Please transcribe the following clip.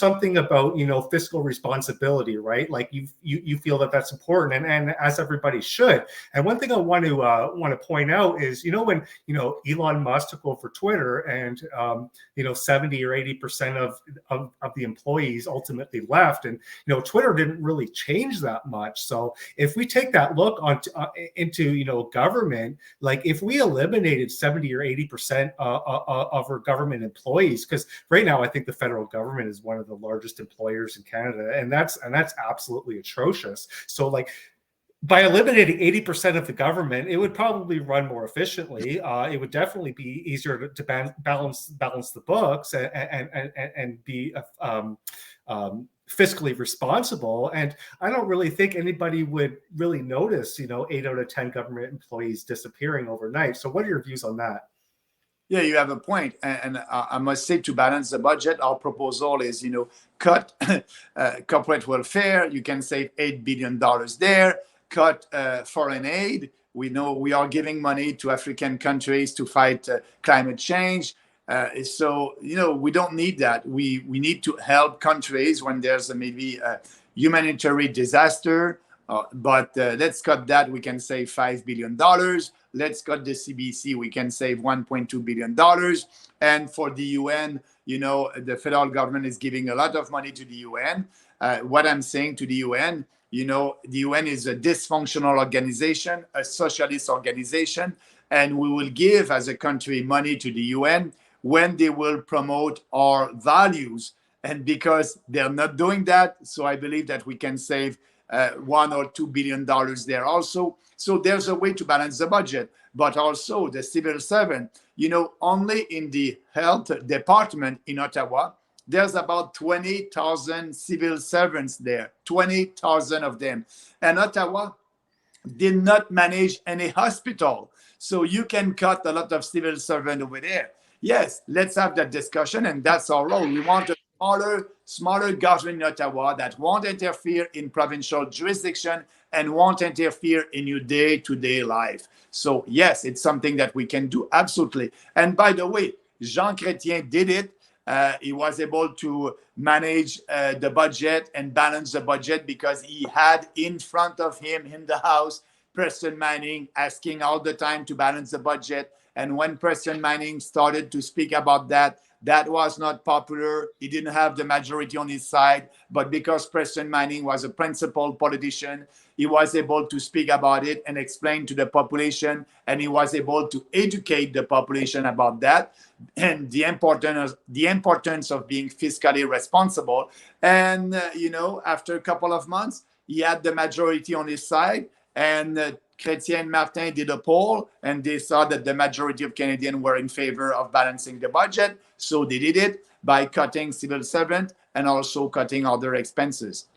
something about, fiscal responsibility, right? Like you feel that that's important, and as everybody should. And one thing I want to point out is, when Elon Musk took over Twitter, and 70 or 80% of the employees ultimately left, and Twitter didn't really change that much. So if we take that look into government, like if we eliminated 70 or 80% of our government employees, because right now I think the federal government is one of the largest employers in Canada, and that's absolutely atrocious. So like, by eliminating 80% of the government, it would probably run more efficiently. It would definitely be easier to balance the books and be fiscally responsible. And I don't really think anybody would really notice, 8 out of 10 government employees disappearing overnight. So what are your views on that? Yeah, you have a point. And I must say, to balance the budget, our proposal is, cut corporate welfare. You can save $8 billion there. Cut foreign aid. We know we are giving money to African countries to fight climate change. So, we don't need that. We need to help countries when there's maybe a humanitarian disaster. But let's cut that. We can save $5 billion. Let's cut the CBC. We can save $1.2 billion. And for the UN, the federal government is giving a lot of money to the UN. What I'm saying to the UN, the UN is a dysfunctional organization, a socialist organization, and we will give as a country money to the UN when they will promote our values. And because they're not doing that, so I believe that we can save $1 or $2 billion there also. So there's a way to balance the budget, but also the civil servant. Only in the health department in Ottawa, there's about 20,000 civil servants there, 20,000 of them. And Ottawa did not manage any hospital. So you can cut a lot of civil servants over there. Yes, let's have that discussion, and that's our role. We want a smaller government in Ottawa that won't interfere in provincial jurisdiction and won't interfere in your day-to-day life. So yes, it's something that we can do, absolutely. And by the way, Jean Chrétien did it. He was able to manage the budget and balance the budget because he had in front of him in the House Preston Manning asking all the time to balance the budget. And when Preston Manning started to speak about that, that was not popular. He didn't have the majority on his side. But because Preston Manning was a principled politician, he was able to speak about it and explain to the population. And he was able to educate the population about that and the importance of being fiscally responsible. And, after a couple of months, he had the majority on his side. And Chrétien and Martin did a poll, and they saw that the majority of Canadians were in favor of balancing the budget. So they did it by cutting civil servant and also cutting other expenses.